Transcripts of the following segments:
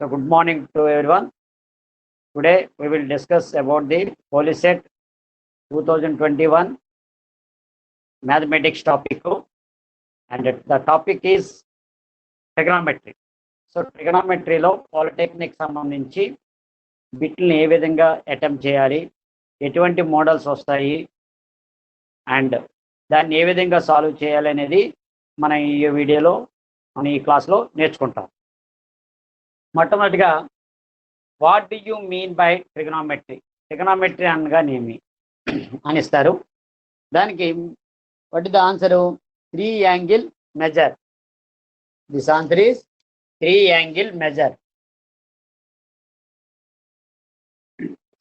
So good morning to everyone. Today we will discuss about the POLICET 2021 mathematics topic, and the topic is trigonometry. So ట్రిగనామెట్రీలో polytechnic సంబంధించి బిట్ని ఏ విధంగా attempt చేయాలి, ఎటువంటి models వస్తాయి and దాన్ని ఏ విధంగా సాల్వ్ చేయాలి అనేది మనం ఈ వీడియోలో మన ఈ క్లాస్లో నేర్చుకుంటాం. మొట్టమొదటిగా what do you mean by trigonometry? Trigonometry అనగానేమి అని ఇస్తారు. దానికి what is the answer? 3 angle measure. This answer is 3 angle measure.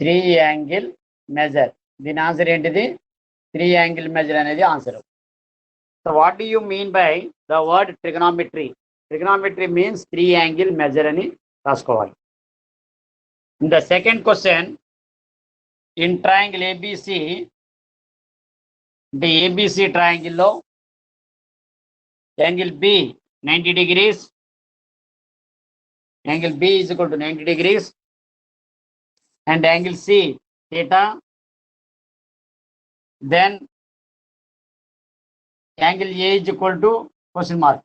3 angle measure. దీని ఆన్సర్ ఏంటిది? 3 యాంగిల్ మెజర్ అనేది answer. So what do you mean by the word trigonometry? Trigonometry means 3 angle measure అని రాసుకోవాలి. In the second question, in triangle ABC, the ABC triangle lo angle B 90 degrees, angle B is equal to 90 degrees, and angle C theta, then angle A is equal to question mark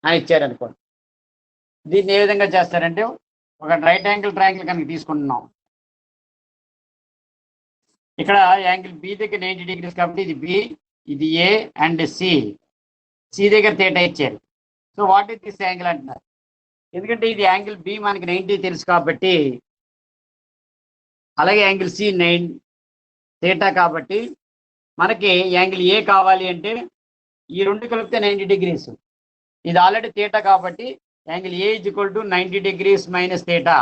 అని ఇచ్చారు అనుకోండి. దీన్ని ఏ విధంగా చేస్తారంటే, ఒక right angle triangle కనుక తీసుకుంటున్నాం, ఇక్కడ యాంగిల్ బి దగ్గర 90 డిగ్రీస్ కాబట్టి ఇది బి, ఇది ఏ అండ్ సి దగ్గర థీటా ఇచ్చారు. So what is this angle అంటున్నారు. ఎందుకంటే ఇది యాంగిల్ బి మనకి 90 తెలుసు కాబట్టి, అలాగే యాంగిల్ సి 9 థీటా కాబట్టి మనకి యాంగిల్ ఏ కావాలి అంటే ఈ రెండు కలిపితే 90 డిగ్రీస్. ఇది ఆల్రెడీ థీటా కాబట్టి angle A is equal to 90 degrees minus theta.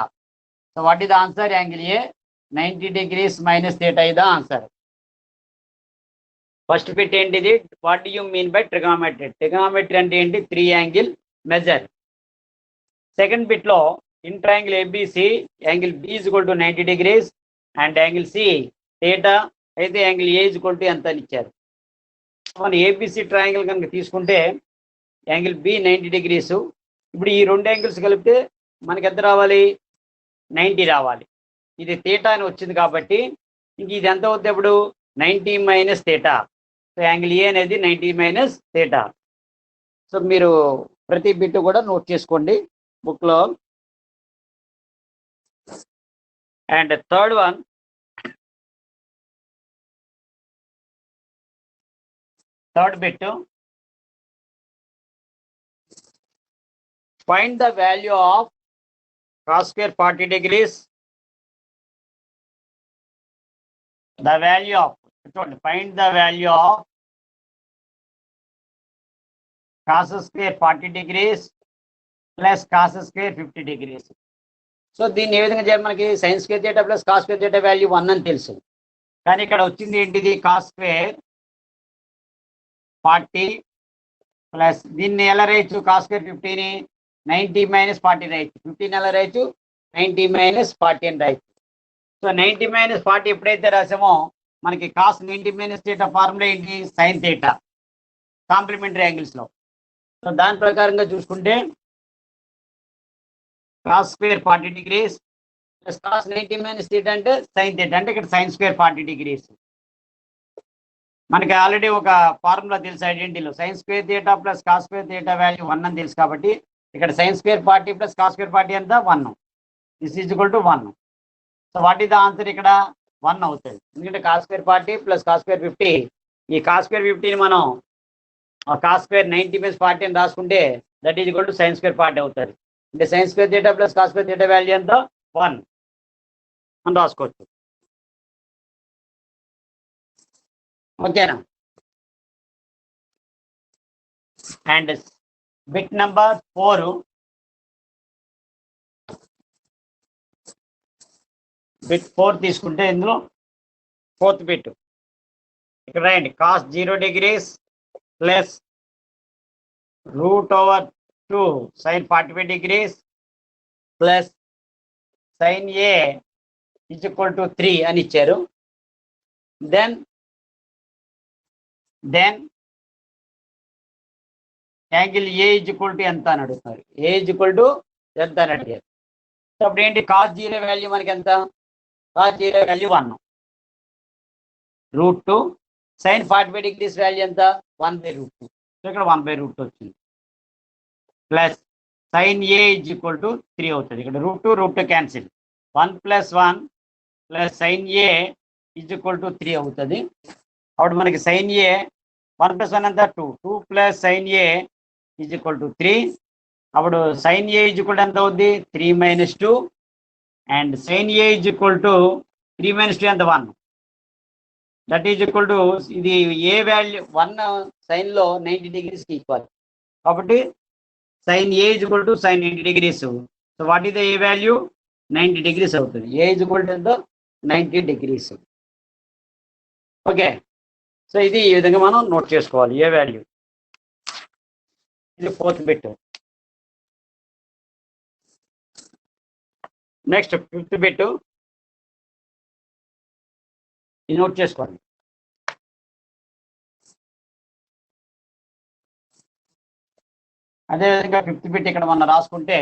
So what is the answer? Angle A 90 degrees minus theta is the answer. First bit ఏంటిది? What do you mean by trigonometry? Trigonometry అంటే ఏంటి? 3 angle measure. Second bit లో in triangle ABC angle B is equal to 90 degrees and angle C theta అయితే angle A is equal to ఎంత అని ఇచ్చారు. మనం ABC triangle కనుక తీసుకుంటే యాంగిల్ B 90 డిగ్రీస్. ఇప్పుడు ఈ రెండు యాంగిల్స్ కలిపితే మనకి ఎంత రావాలి? 90 రావాలి. ఇది థీటా అని వచ్చింది కాబట్టి ఇంక ఇది ఎంత అవుతుంది? ఇప్పుడు 90 minus theta. So angle A అనేది 90 మైనస్ థీటా. సో మీరు ప్రతి బిట్ కూడా నోట్ చేసుకోండి బుక్లో. And third one, third bit, find the value of cos square 40 degrees. The value of, find the value of cos square 40 degrees plus cos square 50 degrees. So దీన్ని ఏ విధంగా చేయాలి? మనకి sin square theta plus cos square theta value 1 అని తెలుసు. కానీ ఇక్కడ వచ్చింది ఏంటిది? cos square 40 ప్లస్ దీన్ని ఎలా రాయొచ్చు? cos square 50ని 90 మైనస్ 40 రాయొచ్చు. 15 ఎలా రాయొచ్చు? 90 మైనస్ 40 అని రాయొచ్చు. సో 90 మైనస్ 40 ఎప్పుడైతే రాసామో మనకి కాస్ 90 మైనస్ థీటా ఫార్ములా ఏంటి? సైన్ థీటా కాంప్లిమెంటరీ యాంగిల్స్ లో. సో దాని ప్రకారంగా చూసుకుంటే cos square 40 degrees plus cos 90 minus theta అంటే సైన్ థీటా, అంటే ఇక్కడ సైన్ స్క్వేర్ 40 డిగ్రీస్. మనకి ఆల్రెడీ ఒక ఫార్ములా తెలుసు ఐడెంటిటీలో, sin square theta plus cos square theta value 1 అని తెలుసు కాబట్టి ఇక్కడ sign square 40 plus cos square 40 ఎంత? 1. This is equal to 1. So what is the answer? ఇక్కడ 1 అవుతుంది. ఎందుకంటే cos square 40 plus cos square 50, ఈ కాస్ స్క్వేర్ 50ని మనం కాస్ స్క్వేర్ 90 మైనస్ 40 అని రాసుకుంటే that is equal to sign square 40 అవుతుంది. అంటే sign square theta plus cos square theta value ఎంత? 1 అని రాసుకోవచ్చు. ఓకేనా? అండ్ బిట్ నెంబర్ 4, బిట్ 4 తీసుకుంటే ఇందులో ఫోర్త్ బిట్ ఇక్కడ రాయండి. Cos 0 degrees plus √2 sine 45 degrees plus sine A is equal to 3 అని ఇచ్చారు. Then angle A is equal to ఎంత అని అడుగుతున్నారు. ఏ ఈజ్ ఈక్వల్ టు ఎంత అని అడిగారు. సో అప్పుడు ఏంటి, కాస్ 0 వాల్యూ మనకి ఎంత, cos 0 value 1, √2 sine 45 degrees value ఎంత, 1/√2. సో ఇక్కడ 1/√2 వచ్చింది. Plus sine A is equal to 3 అవుతుంది. ఇక్కడ √2 cancel, 1 + 1 plus sine A is equal to 3 అవుతుంది. అప్పుడు మనకి సైన్ ఏ 1 + 1 ఎంత, 2, 2 plus sine A is equal to 3. అప్పుడు sine A is equal to ఎంత అవుద్ది, 3 - 2, and sine A is equal to 3 - 2 ఎంత, 1. దట్ ఈజ్ ఈక్వల్ టు, ఇది ఏ వాల్యూ 1 సైన్లో 90 degreesకి ఈక్వల్, కాబట్టి sine A is equal to sine 90 degrees. So what is the A value, 90 degrees అవుతుంది. ఏ is equal to ఎంత, 90 degrees. Okay, so ఇది ఈ విధంగా మనం నోట్ చేసుకోవాలి ఏ వాల్యూ. ఇది 4th bit. Next 5th bit, ఇది నోట్ చేసుకోండి. అదేవిధంగా 5th బిట్ ఇక్కడ మనం రాసుకుంటే,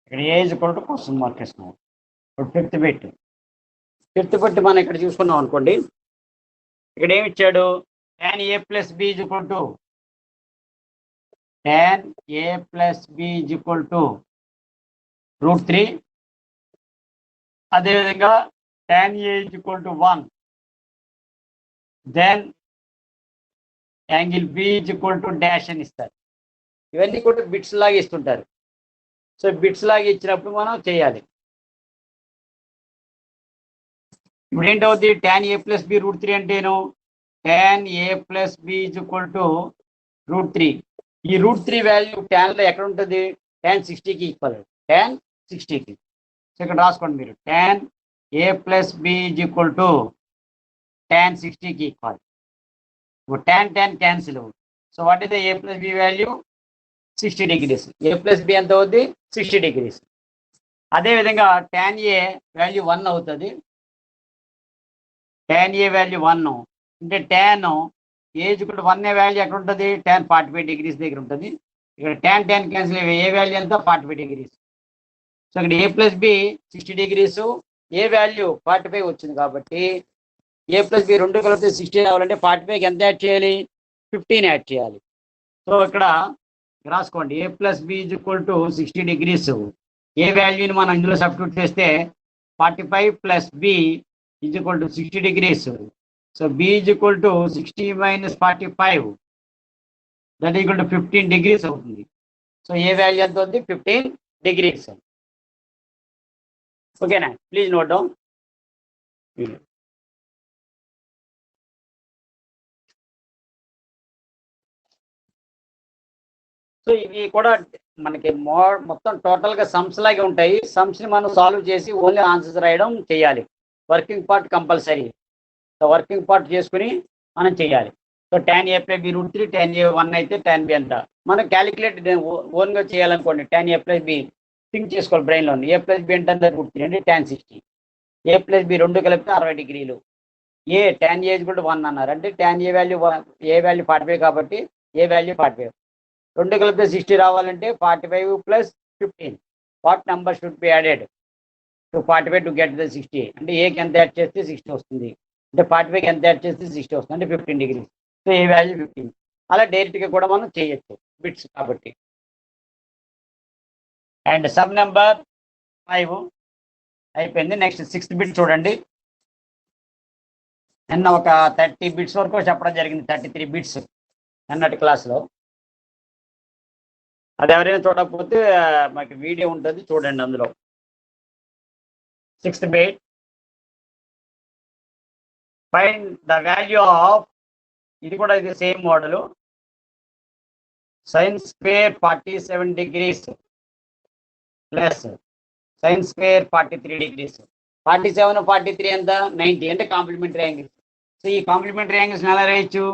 ఇక్కడ A is equal to question mark వేస్తున్నాం. ఇప్పుడు 5th బిట్ మనం ఇక్కడ చూసుకున్నాం అనుకోండి, ఇక్కడ ఏమి ఇచ్చాడు, tan a + b is equal to tan a + b is equal to √3. అదేవిధంగా tan a is equal to 1, then angle b is equal to dash అని ఇస్తారు. ఇవన్నీ కూడా బిట్స్ లాగా ఇస్తుంటారు. సో బిట్స్ లాగా ఇచ్చినప్పుడు మనం చేయాలి. ఇప్పుడు ఏంటవుతుంది, tan a + b √3 అంటేను tan a + b is equal to √3. ఈ √3 వాల్యూ ట్యాన్లో ఎక్కడ ఉంటుంది, tan 60కి ఈక్వల్, tan 60కి. సో ఇక్కడ రాసుకోండి మీరు, tan a + b is equal to tan 60కి equal. tan cancel. So what is the a + b value, 60 degrees. a + b ఎంత అవుద్ది, 60 degrees. అదేవిధంగా tan a వాల్యూ 1 అవుతుంది. tan a వాల్యూ 1 అంటే tan ఏజ్ కూడా 1 వాల్యూ ఎక్కడ ఉంటుంది, tan 45 degrees దగ్గర ఉంటుంది. ఇక్కడ tan క్యాన్సిల్, ఏ వాల్యూ ఎంత, 45 degrees. సో ఇక్కడ a + b 60 degrees, A value 45 వచ్చింది కాబట్టి a + b రెండు కలిపితే 60 రావాలంటే 45కి ఎంత యాడ్ చేయాలి, 15 యాడ్ చేయాలి. సో ఇక్కడ రాసుకోండి, a + b is equal to 60 degrees. ఏ వాల్యూని మనం ఇందులో సబ్స్టిట్యూట్ చేస్తే 45 + b is equal to 60 degrees. So b is equal to 60 - 45, that equal to 15 degrees అవుతుంది. సో ఏ వాల్యూ ఎంత ఉంది, 15 degrees. ఓకేనా, ప్లీజ్ నోట్ డౌన్. సో ఇవి కూడా మనకి మొత్తం టోటల్గా సమ్స్ లాగే ఉంటాయి. సమ్స్ని మనం సాల్వ్ చేసి ఓన్లీ ఆన్సర్స్ రాయడం చేయాలి. Working part compulsory. So working part చేసుకుని మనం చేయాలి. So tan a + b √3, tan a 1 అయితే tan b ఎంత, మనం క్యాలిక్యులేట్ ఓన్గా చేయాలనుకోండి. tan a + b థింక్ చేసుకోవాలి బ్రెయిన్లో. a + b అంటే √3 అంటే tan 60. a + b రెండు కలిపితే 60 degrees. tan a = 1 అన్నారు అంటే tan a వాల్యూ 45 కాబట్టి a వాల్యూ 45. రెండు కలిపితే 60 రావాలంటే 45 + 15. What number should be added to 45 to get the 60? అంటే ఏకి ఎంత యాడ్ చేస్తే 60 వస్తుంది, అంటే 45కి ఎంత యాడ్ చేస్తే 60 వస్తుంది, అంటే 15 degrees. సో ఏ వాల్యూ 15. అలా డైరెక్ట్గా కూడా మనం చేయొచ్చు బిట్స్ కాబట్టి. అండ్ సమ్ నెంబర్ 5 అయిపోయింది. నెక్స్ట్ 6th బిట్ చూడండి. నిన్న ఒక 30 బిట్స్ వరకు చెప్పడం జరిగింది, 33 బిట్స్ నిన్నటి క్లాస్లో. అది ఎవరైనా చూడకపోతే మాకు వీడియో ఉంటుంది, చూడండి అందులో. 6th bit, find the value of, ఇది కూడా ఇది same model, sin² 47 degrees plus sin² 43 degrees. 47 43 ఎంత, 90, అంటే కాంప్లిమెంటరీ యాంగిల్స్. సో ఈ కాంప్లిమెంటరీ యాంగిల్స్ ఎలా రాయొచ్చు,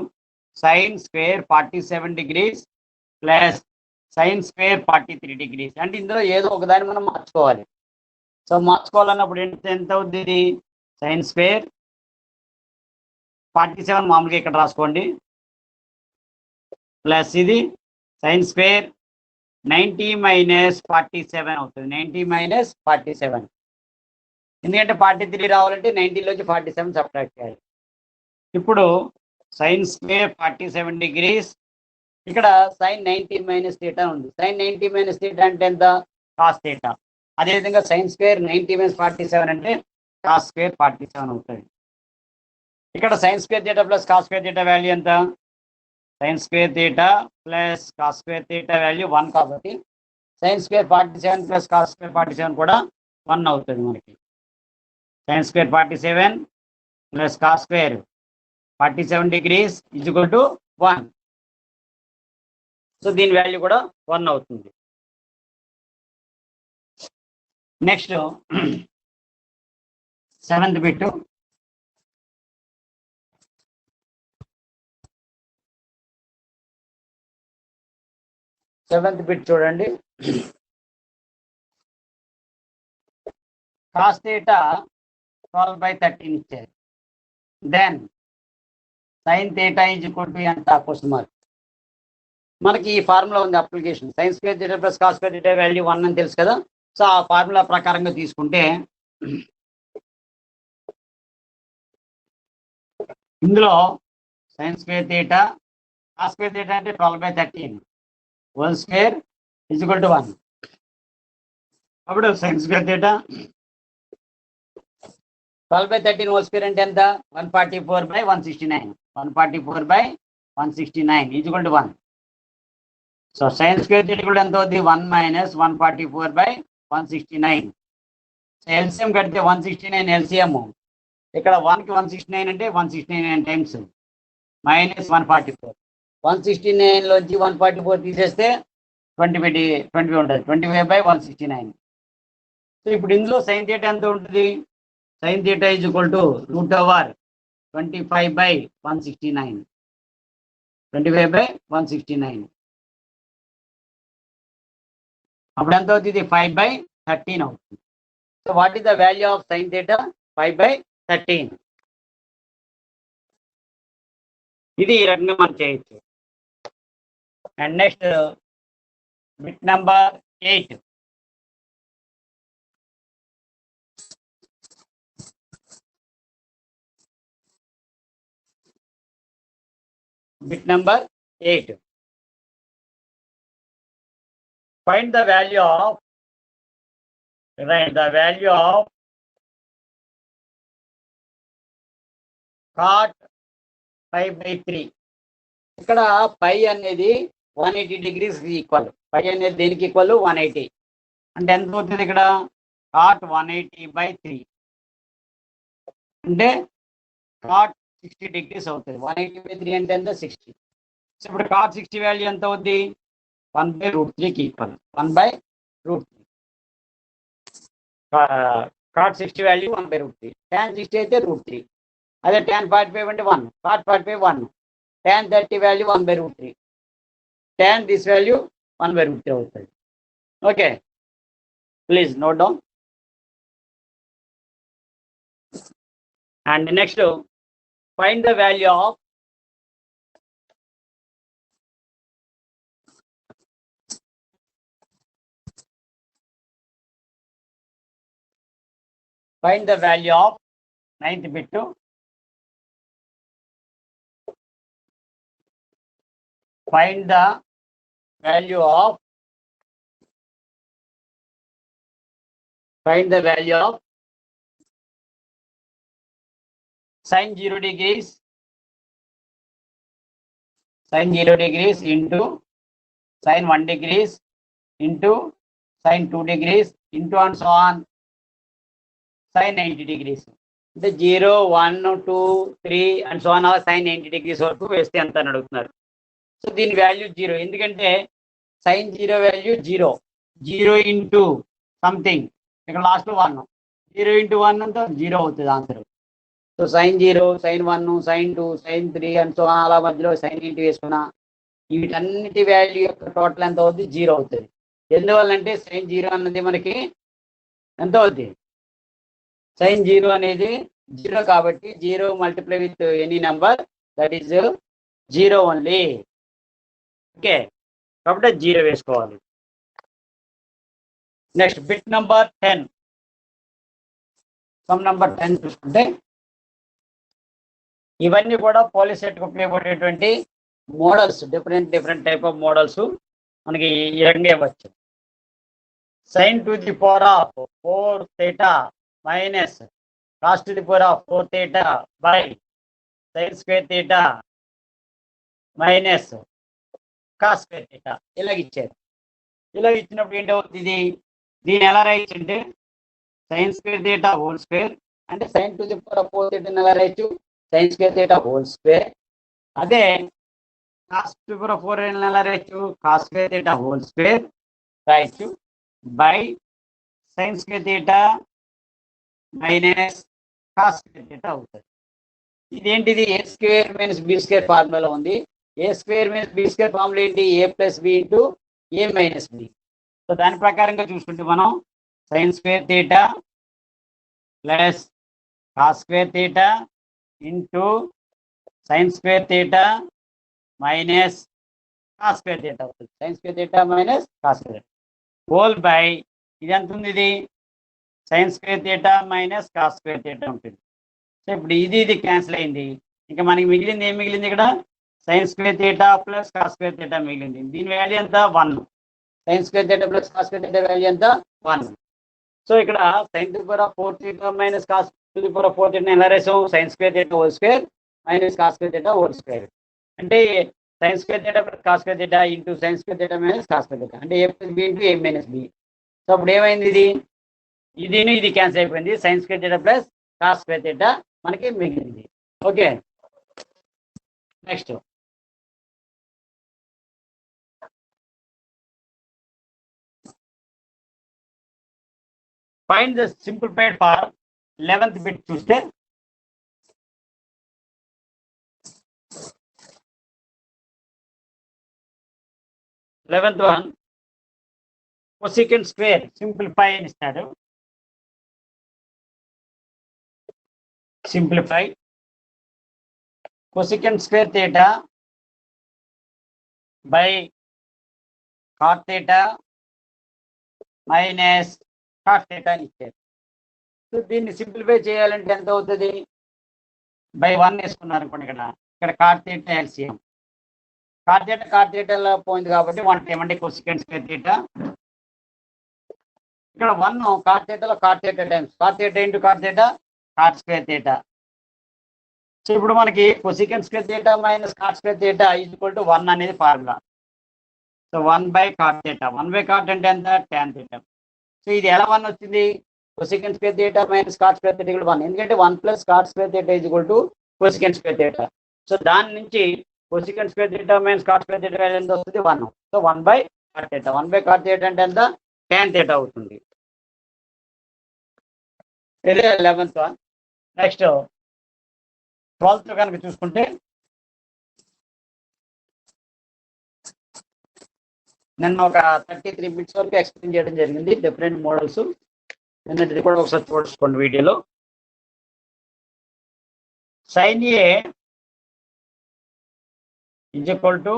sin² 47 degrees plus sin² 43 degrees. అంటే ఇందులో ఏదో ఒకదాన్ని మనం మార్చుకోవాలి. సో మార్చుకోవాలన్నప్పుడు ఎంత అవుతుంది ఇది sin స్క్వేర్ 47 మామూలుగా ఇక్కడ రాసుకోండి ప్లస్ ఇది sin స్క్వేర్ 90 మైనస్ 47 అవుతుంది 90 మైనస్ 47 ఎందుకంటే 43 రావాలంటే 90లోంచి 47 సబ్ట్రాక్ట్ చేయాలి ఇప్పుడు sin స్క్వేర్ 47 డిగ్రీస్ ఇక్కడ sin 90 మైనస్ థీటా ఉంది sin 90 మైనస్ థీటా అంటే ఎంత cos థీటా అదేవిధంగా sin స్క్వేర్ 90 మైనస్ 47 అంటే cos స్క్వేర్ 47 అవుతుంది ఇక్కడ sin square theta plus cos square theta value ఎంత sin square theta plus cos square theta value 1 కాబట్టి sin square 47 plus cos square 47 కూడా 1 అవుతుంది మనకి sin square 47 plus cos square 47 degrees is equal to 1 so దీని value కూడా 1 అవుతుంది next 7th bit చూడండి cos theta 12/13 ఇచ్చారు then sin theta is equal to ఎంత క్వశ్చన్ మార్క్ మనకి ఈ ఫార్ములా ఉంది application sin square theta plus cos square theta value 1 అని తెలుసు కదా సో ఆ ఫార్ములా ప్రకారంగా తీసుకుంటే ఇందులో sin square theta cos square theta అంటే 12/13 whole square is equal to 1 అప్పుడు sin square theta 12/13 whole square అంటే ఎంత 144/169 144/169 is equal to 1 so sin square theta కూడా ఎంత అవుతుంది 1 మైనస్ 144/169 సో ఎల్సిఎం కడితే 169 ఎల్సిఎం ఇక్కడ 1కి 169 అంటే 169 టైమ్స్ మైనస్ 144 169లోంచి 144 తీసేస్తే 20 ఉంటుంది 25/169 సో ఇప్పుడు ఇందులో sin థీటా ఎంత ఉంటుంది sin theta is equal to √25/169 25/169 అప్పుడు ఎంత అవుతుంది 5/13 అవుతుంది so what is the value of sin theta 5/13 ఇది ఈ రకంగా మనం చేయొచ్చు and next bit number 8 bit number 8 find the value of cot pi/3 ఇక్కడ పై అనేది 180 డిగ్రీస్ ఈక్వల్ పై అనేది దేనికి ఈక్వల్ 180 అంటే ఎంత అవుతుంది ఇక్కడ cot 180/3 అంటే cot 60 డిగ్రీస్ అవుతుంది 180/3 అంటే ఎంత 60 సో ఇప్పుడు cot 60 వాల్యూ ఎంత అవుతుంది 1/√3కి ఈక్వల్ 1/√3 cot 60 వాల్యూ 1/√3 tan 60 అయితే √3 అదే tan 45 అంటే 1 cot 45 1 tan 30 value 1/√3 tan this value 1/√3 అవుతుంది okay please note down and next find the value of ninth bit find the value of sin 0 degrees into sin 1 degrees into sin 2 degrees into and so on sin 90 degrees అంటే 0 1 2 3 and so on sin 90 degrees వరకు వేస్తే ఎంత అని అడుగుతున్నారు so దీని value 0 ఎందుకంటే sin 0 value 0 into something ఇక్కడ last 1 0 into 1 అంతా 0 అవుతుంది answer so sin 0 sin 1 sin 2 sin 3 and so అలా మధ్యలో sin 90 వేసుకున్నా వీటన్నిటి వాల్యూ యొక్క టోటల్ ఎంత అవుతుంది 0 అవుతుంది ఎందువల్లంటే sin 0 అన్నది మనకి ఎంత అవుద్ది? సైన్ 0 అనేది 0 కాబట్టి 0 multiply with any number that is 0 only. Okay, కాబట్టి 0 వేసుకోవాలి. Next bit number 10. Sum number 10 చూసుకుంటే ఇవన్నీ కూడా పోలీస్ సెట్ ఉపయోగపడేటువంటి models, different type of models మనకి ఈ రకంగా ఇవ్వచ్చు. Sine to the power of 4 theta minus cos to the power of 4 theta by sign square theta minus cos square theta ఇలాగ ఇచ్చారు. ఇలాగ ఇచ్చినప్పుడు ఏంటవుతుంది? దీన్ని ఎలా రాయొచ్చు అంటే sign square theta whole square అంటే sin to the power of 4 theta ఎలా రాయొచ్చు? Sin square theta whole square. అదే cos to the power of 4 ఎలా రాయొచ్చు? Cos square theta whole square రాయొచ్చు by sign square theta minus cos square theta అవుతుంది. ఇదేంటిది? A square minus B square formula ఉంది. A square minus B square formula ఏంటి? A plus B into A minus B. So దాని ప్రకారంగా చూసుకుంటే మనం sign square theta plus cos square theta into sin square theta minus cos square theta అవుతుంది. Sine square theta minus cos square whole by ఇది ఎంత ఉంది? ఇది sign square theta minus cos square theta ఉంటుంది. సో ఇప్పుడు ఇది cancel అయింది. ఇంకా మనకి మిగిలింది ఏం మిగిలింది? ఇక్కడ sign square theta plus cos square theta మిగిలింది. దీని వాల్యూ ఎంత? 1. Sin square theta plus cos square theta value ఎంత? 1. సో ఇక్కడ sin to the power of 4 theta minus cos to the power of 4 theta ఎలా రాసాం? Sin square theta whole square minus cos square theta whole square అంటే sign square theta plus cos square theta into sin square theta minus cos square theta అంటే A plus B into A minus B. So అప్పుడు ఏమైంది? ఇది cancel అయిపోయింది. Sine square theta plus cos square theta మనకి మిగిలింది. Okay, next find the simplified for 11th bit చూస్తే 11th one cosecant square simplify అని ఇస్తాడు. Simplify cosecant square theta by cot theta minus cot theta అని ఇచ్చారు. So దీన్ని simplify చేయాలంటే ఎంత అవుతుంది? బై 1 వేసుకున్నారు అనుకోండి. ఇక్కడ cot theta LCM cot theta పోయింది కాబట్టి 1 ఏమంటే కొసెకండ్ స్క్వేర్ theta. ఇక్కడ 1 కాట్ theta లో cot theta times cot theta into cot theta cot square theta. So ఇప్పుడు మనకి cosecant square theta minus cot square theta equal to 1 అనేది formula. So 1 by cot theta 1 by cot అంటే ఎంత? tan theta. So ఇది ఎలా 1 వచ్చింది? Cosecant square theta minus cot square theta equal 1 ఎందుకంటే 1 plus cot square theta equal to cosecant square theta. So దాని నుంచి cosecant square theta minus cot square theta ఎంత వస్తుంది? 1. So 1 by cot theta 1 by cot theta అంటే ఎంత? tan theta అవుతుంది. ఇదే 11th one. Next 12th కనుక చూసుకుంటే నేను ఒక 33 బిట్స్ వరకు ఎక్స్ప్లెయిన్ చేయడం జరిగింది, డిఫరెంట్ మోడల్స్. నిన్నటిది కూడా ఒకసారి చూసుకోండి వీడియోలో. Sine A is equal to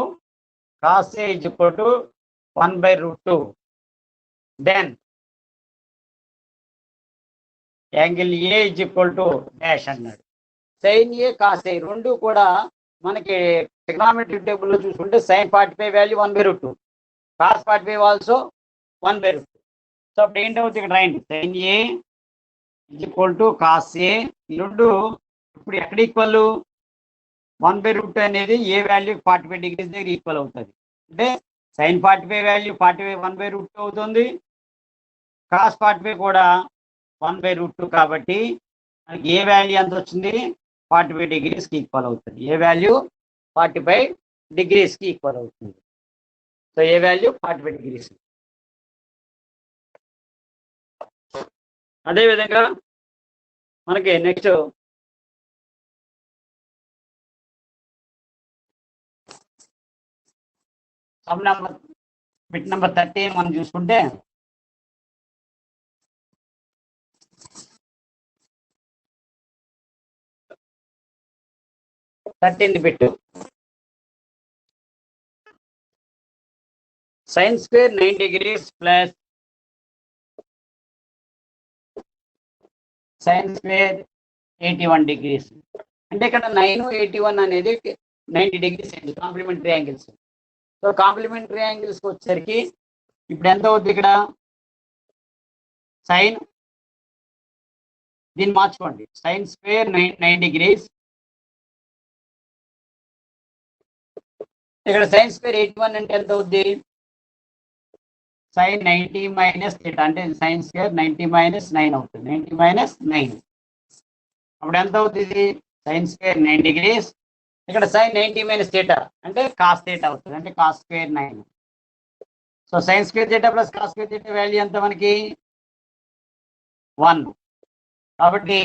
cos A is equal to 1/√2. Then angle A is equal to dash అన్నాడు. సైన్ ఏ కాస్ ఏ రెండు కూడా మనకి ట్రిగ్నామెట్రిక్ టేబుల్లో చూసుకుంటే sine 45 value 1/√2, cos 45 also 1/√2. So అప్పుడు ఏంటవుతుంది? ఇక్కడ రాయండి sine A is equal to cos A. ఈ రెండు ఇప్పుడు ఎక్కడ ఈక్వల్? 1/√2 అనేది ఏ వాల్యూ 45 degrees దగ్గర ఈక్వల్ అవుతుంది. అంటే సైన్ 45 వాల్యూ 45 1/√2 అవుతుంది, కాస్ 45 కూడా 1/√2 కాబట్టి మనకి ఏ వాల్యూ ఎంత వచ్చింది? 45 degrees ఈక్వల్ అవుతుంది. ఏ వాల్యూ 45 degrees ఈక్వల్ అవుతుంది. సో ఏ వాల్యూ 45 degrees. అదేవిధంగా మనకి next some number bit number 13 మనం చూసుకుంటే 13th bit. Sin square 9 degrees plus sin square 81 degrees. అంటే ఇక్కడ 9 81 అనేది 90 degrees అండి, complementary angles. So complementary angles వచ్చేసరికి ఇప్పుడు ఎంత అవుతుంది ఇక్కడ సైన్, దీన్ని మార్చుకోండి, సైన్ స్క్వేర్ 9 degrees, ఇక్కడ సైన్ స్క్వేర్ 81 అంటే ఎంత అవుద్ది సైన్ 90 మైనస్ థీటా, అంటే సైన్ స్క్వేర్ 90 మైనస్ 9 అవుతుంది, 90 మైనస్ 9. అప్పుడు ఎంత అవుతుంది సైన్ స్క్వేర్ 9 degrees, ఇక్కడ సైన్ 90 మైనస్ థీటా అంటే కాస్ థీటా అవుతుంది, అంటే cos square 9. So sine square theta plus cos square theta value ఎంత మనకి 1. కాబట్టి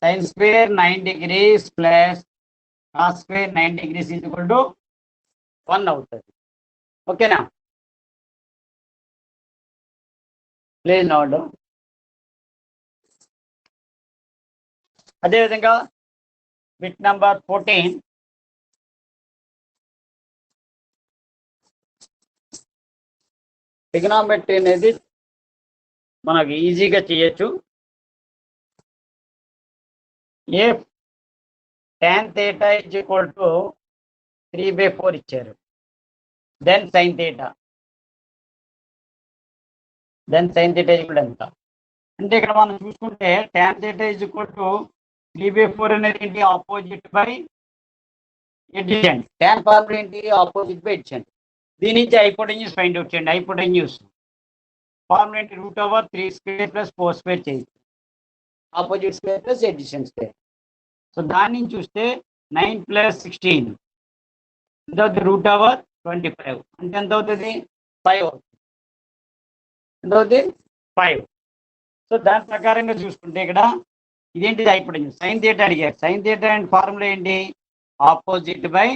sign square 9 degrees plus cos square 9 degrees equal to 1 అవుతుంది. ఓకేనా? Please note. అదేవిధంగా బిట్ నంబర్ 14, ట్రిగనోమెట్రీ అనేది మనకి ఈజీగా చేయొచ్చు. ఏ tan theta is equal to 3/4 ఇచ్చారు, then sin theta, then sin theta కూడా ఎంత అంటే ఇక్కడ మనం చూసుకుంటే tan theta is equal to 3/4 అనేది ఏంటి ఆపోజిట్ బై ఎడ్జెంట్, tan ఫార్ములా ఏంటి ఆపోజిట్ బై ఎడ్జెంట్. దీని నుంచి హైపోటెన్యూస్ ఫైండ్ అవుట్ చేయండి. హైపోటెన్యూస్ ఫార్ములా ఏంటి √3² ప్లస్ 4² చేయొచ్చు, opposite square plus ఎడ్జెంట్ square. So దాని నుంచి చూస్తే 9 + 16 ఎంత అవుతుంది √25, అంటే ఎంత అవుతుంది 5 అవుతుంది, ఎంత అవుతుంది 5. సో దాని ప్రకారంగా చూసుకుంటే ఇక్కడ ఇదేంటిది హైపోటెన్యూస్, సైన్ థీటా అడిగారు. సైన్ థీటా అండ్ ఫార్ములా ఏంటి opposite by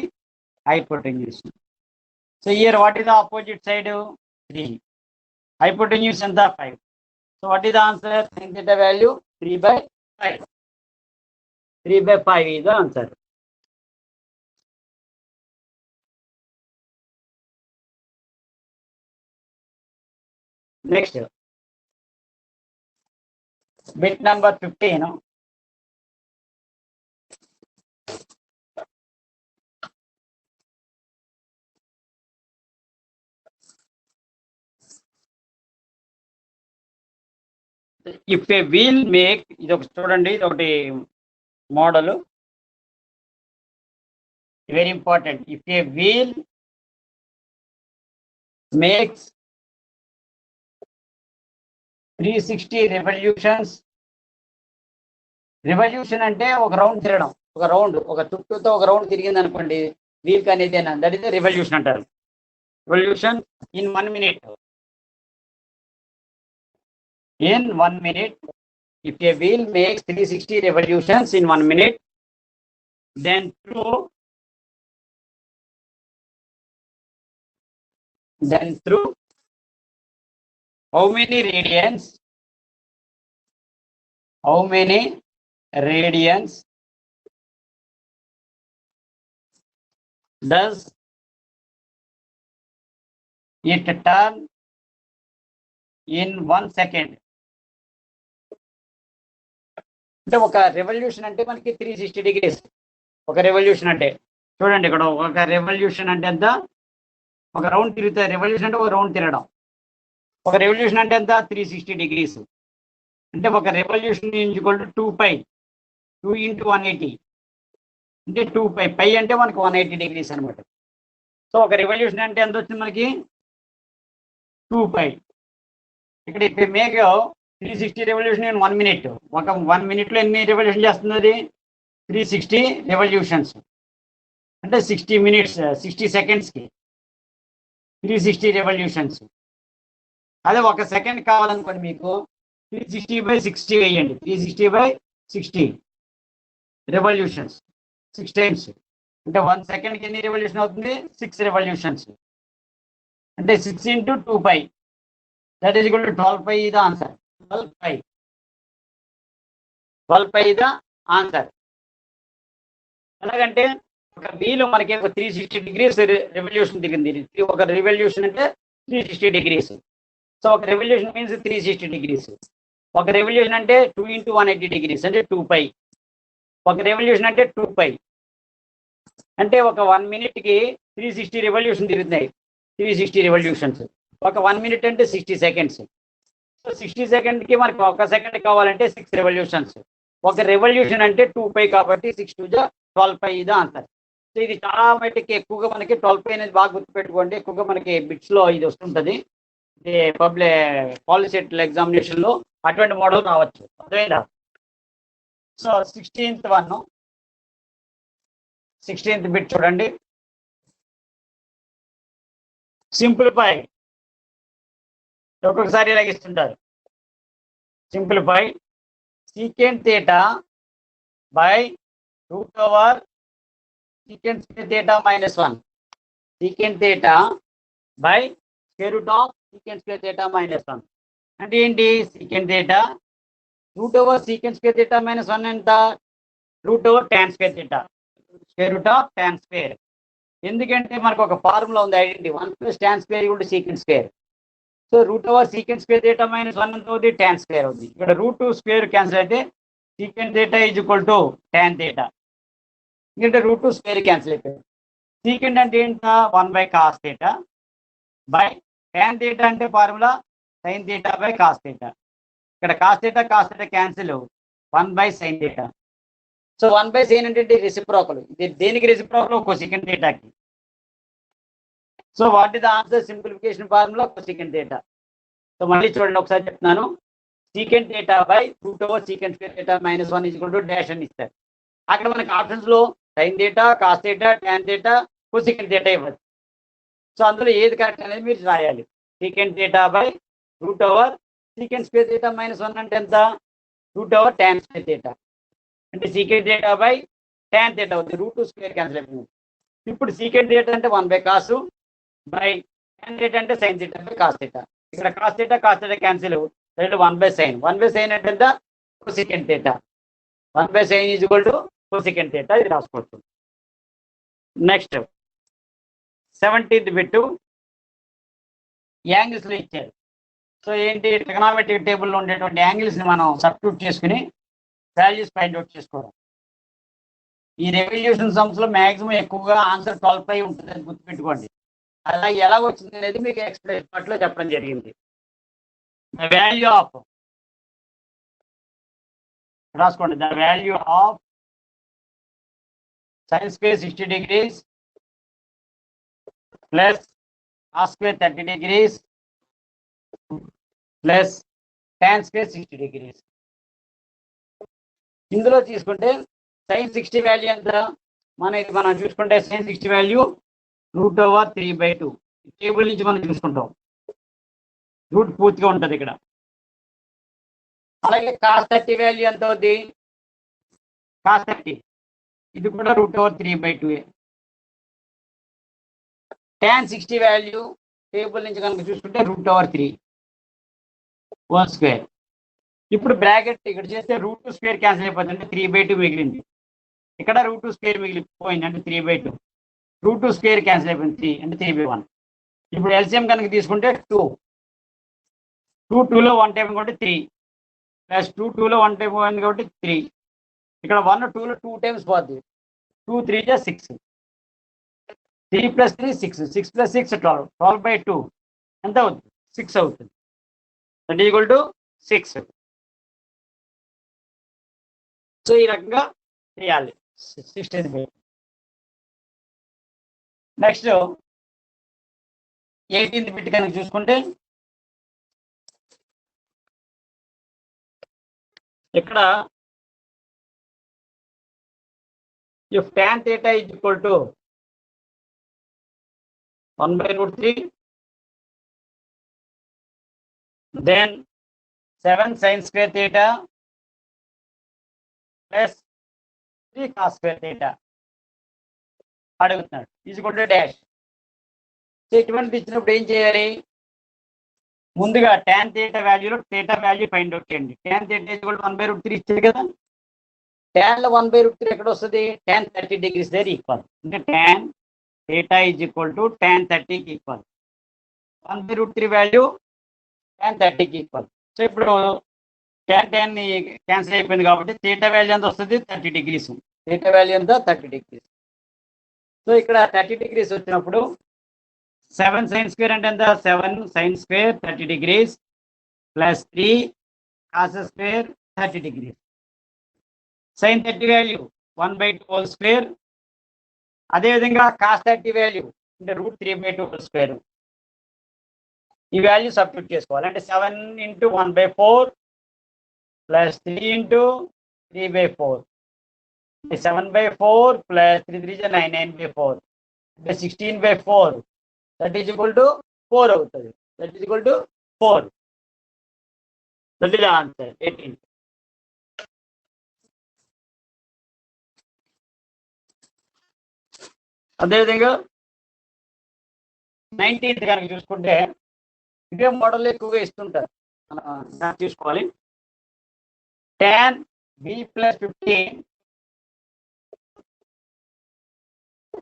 hypotenuse. So here what is the opposite side 3, hypotenuse ఎంత 5. So what is the answer, sine theta value 3/5. 3/5 is the answer. Next, bit number 15. If a wheel make, ఇది ఒక చూడండి, ఇది ఒకటి model, very important. If a wheel makes 360 revolutions, revolution అంటే ఒక round తిరగడం, ఒక రౌండ్, ఒక చుట్టూతో ఒక రౌండ్ తిరిగింది అనుకోండి వీల్ అనేది, దట్ ఈస్ రెవల్యూషన్ అంటారు. Revolution in 1 minute. In 1 minute, if a wheel makes 360 revolutions in 1 minute, then through how many radians does it turn in 1 second? అంటే ఒక రెవల్యూషన్ అంటే మనకి 360 degrees. ఒక రెవల్యూషన్ అంటే చూడండి, ఇక్కడ ఒక రెవల్యూషన్ అంటే ఎంత, ఒక రౌండ్ తిరుగుతుంది. రెవల్యూషన్ అంటే ఒక రౌండ్ తిరగడం. ఒక రెవల్యూషన్ అంటే ఎంత 360 degrees. అంటే ఒక రెవల్యూషన్ ఈక్వల్ టు 2π, 2 × 180 అంటే 2π. పై అంటే మనకి 180 degrees అనమాట. సో ఒక రెవల్యూషన్ అంటే ఎంత వచ్చింది మనకి 2π. ఇక్కడ ఇప్పుడు మేక్ 360 రెవల్యూషన్ ఇన్ 1 minute. ఒక 1 minute లో ఎన్ని రెవల్యూషన్ చేస్తుంది అది 360 రెవల్యూషన్స్, అంటే 60 minutes 60 secondsకి 360 రెవల్యూషన్స్. అదే ఒక సెకండ్ కావాలనుకోండి మీకు 360/60 వేయండి, 360/60 రెవల్యూషన్స్ 6 times, అంటే 1 secondకి ఎన్ని రెవల్యూషన్ అవుతుంది 6 రెవల్యూషన్స్, అంటే 6 × 2π, that is equal to 12π is the answer. 12π is the answer. ఎలాగంటే ఒక వీలు మనకి ఒక 360 degrees రెవల్యూషన్ తిరిగింది. ఒక రెవల్యూషన్ అంటే 360 degrees. సో ఒక రెవల్యూషన్ మీన్స్ 360 degrees. ఒక రెవల్యూషన్ అంటే 2 into 180 degrees అంటే 2π. ఒక రెవల్యూషన్ అంటే 2π. అంటే ఒక 1 minute కి 360 రెవల్యూషన్ తిరుగుతున్నాయి. 360 రెవల్యూషన్స్. ఒక 1 minute అంటే 60 seconds. సో 60 seconds కి మనకి ఒక సెకండ్ కావాలంటే 6 రెవల్యూషన్స్. ఒక రెవల్యూషన్ అంటే 2π కాబట్టి 6 2 12π ఇది ఆన్సర్. సో ఇది చాలా మటుకి ఎక్కువగా మనకి 12π అనేది బాగా గుర్తుపెట్టుకోండి. ఎక్కువగా మనకి బిట్స్ లో ఇది వస్తుంటది. పాలిసెట్ ఎగ్జామినేషన్ లో అటువంటి మోడల్ రావచ్చు. అర్థమైందా? సో 16th బిట్ చూడండి. సింప్లిఫై ఒక్కొక్కసారి ఇలాగ ఇస్తుంటారు. Simplify secant theta by root over secant theta -1. Secant theta by square root of secant square theta -1 అంటే ఏంటి? Secant theta route over secant square theta -1 ఎంత? Root over tan square theta, square root of tan square. ఎందుకంటే మనకు ఒక formula ఉంది identity 1 + tan square = secant square. So root over secant square theta -1 ఎంత అవుతుంది? Tan square అవుతుంది. ఇక్కడ route square cancel అయితే సీకెంట్ థీటా = టాన్ థీటా. ఎందుకంటే రూట్ స్క్వేర్ క్యాన్సిల్ అయిపోయింది. సీకెంట్ అంటే ఏంటా? 1/cos theta by tan theta అంటే formula sin theta by cos theta. ఇక్కడ cos theta cancel 1/sin theta. So 1/sin అంటే రెసిప్రోకల్. ఇది దేనికి రెసిప్రోకల్? కొసెకంట్ థీటాకి. So what is the answer? Simplification formula cosecant theta. So మళ్ళీ చూడండి, ఒకసారి చెప్తున్నాను. Secant theta by root over secant square theta -1 dash అని ఇస్తారు. అక్కడ మనకి ఆప్షన్స్ లో sin theta, cos theta, tan theta, cosecant theta ఇవ్వచ్చు. సో అందులో ఏది కరెక్ట్ అనేది మీరు రాయాలి. Secant theta by root over secant square theta -1 అంటే ఎంత? Root over tan square theta అంటే secant theta by tan theta అవుతుంది. రూట్ స్క్వేర్ క్యాన్సిల్ అయిపోయింది. ఇప్పుడు సీకెంట్ థీటా అంటే 1/cos బై టాన్ థీటా అంటే sin theta by cos theta. ఇక్కడ cos theta cancel 1/sin. 1/sin అంటే ఎంత? Cosecant theta. 1/sin = cosecant theta. ఇది రాసుకోవచ్చు. నెక్స్ట్ 17th బిట్ యాంగిల్స్ లో ఇచ్చారు. సో ఏంటి? ట్రిగనామెట్రిక్ టేబుల్లో ఉండేటువంటి యాంగిల్స్ ని మనం సబ్స్టిట్యూట్ చేసుకుని వాల్యూస్ ఫైండ్ అవుట్ చేసుకోవడం. ఈ రెవల్యూషన్ సమ్స్ లో మాక్సిమం ఎక్కువగా ఆన్సర్ 12π ఉంటుంది అని గుర్తుపెట్టుకోండి. అలా ఎలా వచ్చింది అనేది మీకు ఎక్స్ప్లెయిన్ పార్ట్లో చెప్పడం జరిగింది. ద వాల్యూ ఆఫ్ రాసుకోండి. The value of sin square 60 degrees plus cos square 30 degrees plus tan square 60 degrees. ఇందులో తీసుకుంటే sin 60 వాల్యూ ఎంత? మనం చూసుకుంటే sin 60 వాల్యూ √3/2. టేబుల్ నుంచి మనం చూసుకుంటాం. రూట్ పూర్తిగా ఉంటుంది ఇక్కడ. అలాగే cos 30 వాల్యూ ఎంత అవుద్ది? cos 30 ఇది కూడా √3/2. tan 60 వాల్యూ టేబుల్ నుంచి కనుక చూసుకుంటే √3 హోల్ స్క్వేర్. ఇప్పుడు బ్రాకెట్ ఇక్కడ చేస్తే √2 క్యాన్సిల్ అయిపోతుంది అంటే 3/2 మిగిలింది. ఇక్కడ √2 మిగిలిపోయింది అంటే 3/2. √2 క్యాన్సిల్ అయిపోయింది 3 అంటే 3/1. ఇప్పుడు ఎల్సిఎం కనుక తీసుకుంటే 2. 2లో 1 టైం కాబట్టి 3 ప్లస్ 2లో 1 టైం పోయింది కాబట్టి 3. ఇక్కడ 1 2లో 2 టైమ్స్ పోద్ది. 2 3 = 6. 3 + 3 6. 6 + 6 12. 12/2 ఎంత అవుతుంది? 6 అవుతుంది. That equal to 6. సో ఈ రకంగా చేయాలి. 16th bit. Next 18th bit కనుక చూసుకుంటే ఇక్కడ if tan theta is equal to 1/√3 then 7 sin square theta plus 3 cos square theta అడుగుతున్నాడు. Equal to dash. సో ఇటువంటి ఇచ్చినప్పుడు ఏం చేయాలి? ముందుగా tan theta వాల్యూలో theta value find out చేయండి. tan theta = 1/√3 ఇచ్చారు కదా. tan లో 1/√3 ఎక్కడ వస్తుంది? tan 30 degrees దగ్గర ఈక్వల్. అంటే tan theta is equal to tan 30 కి ఈక్వల్. 1/√3 వాల్యూ tan 30 కి ఈక్వల్. సో ఇప్పుడు tan క్యాన్సిల్ అయిపోయింది కాబట్టి థీటా వాల్యూ ఎంత వస్తుంది? 30 degrees. థీటా వాల్యూ ఎంత? 30 degrees. సో ఇక్కడ 30 degrees వచ్చినప్పుడు 7 sin square అంటే ఎంత? 7 sin square 30 degrees plus 3 cos square 30 degrees. sin 30 value 1/2 whole square. అదేవిధంగా cos 30 వాల్యూ అంటే √3/2 whole square. ఈ వాల్యూ సబ్స్టిట్యూట్ చేసుకోవాలి. అంటే 7 into 1/4 plus 3 into 3/4. 7/4 plus 3 3 is 9, 9/4. 16/4. That is equal to 4 అవుతుంది. That is equal to 4. That is the answer. 18. అదేవిధంగా 19th కనుక చూసుకుంటే ఇదే మోడల్ ఎక్కువగా ఇస్తుంటారు. మనం చూసుకోవాలి. tan b plus 15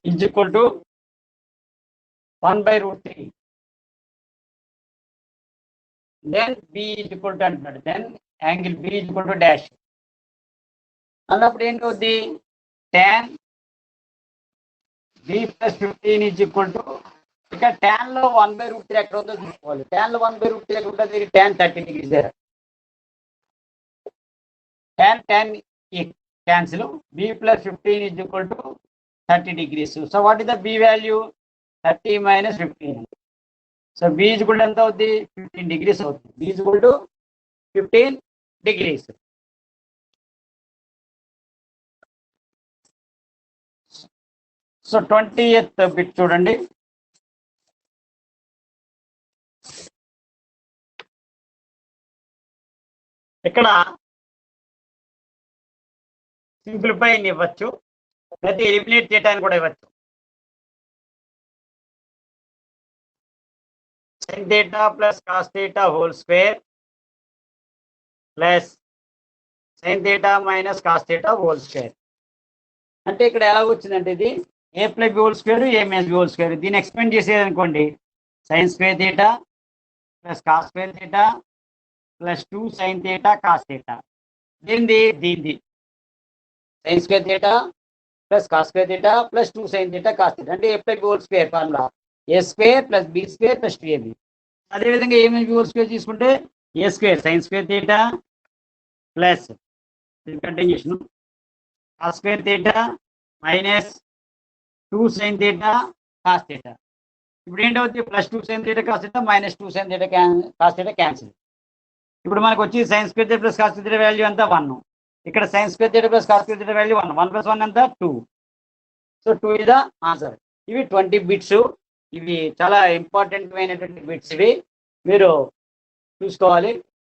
is equal to 1/√3. Then b is equal to అంటున్నాడు. Then angle b is equal to dash. అన్నప్పుడు ఏంటవుద్ది? tan b plus 15 is equal to ఇక tan లో 1/√3 ఎక్కడ ఉందో చూసుకోవాలి. tan లో 1/√3 ఎక్కడ ఉంటుంది? tan 30 degrees దగ్గర. tan cancel. b plus 15 is equal to 30 degrees. So what is the b value? 30 minus 15. So b is equal to ఎంత అవుద్ది? 15 degrees అవుతుంది. b is equal to 15 degrees. So 20th bit చూడండి. ఇక్కడ simplify ఇవ్వచ్చు, లేదా eliminate చేయడానికి కూడా ఇవ్వచ్చు. sin theta plus cos theta whole square plus sin theta minus cos theta whole square. అంటే ఇక్కడ ఎలా వచ్చిందంటే ఇది a plus b whole square, a minus b whole square. దీన్ని ఎక్స్పెండ్ చేసేది అనుకోండి, sin square theta plus cos square theta plus 2 sin theta cos theta. దీనిది sin square theta plus cos square theta plus 2 sin theta cos theta. అంటే a plus b whole square formula a square plus b square plus 2ab. అదేవిధంగా a minus b whole square తీసుకుంటే a square sin square theta plus continuation cos square theta minus 2 sin theta cos theta. ఇప్పుడు ఏంటవుతుంది? Plus 2 sin theta cos theta minus 2 sin theta cos theta cancel. ఇప్పుడు మనకు వచ్చి sin square theta plus cos theta value ఎంత? 1. ఇక్కడ sin square theta plus cos theta value 1. 1 plus 1 ఎంత? 2. So 2 is the answer. ఇవి 20 bits. ఇవి చాలా important అయినటువంటి బిట్స్. ఇవి మీరు చూసుకోవాలి.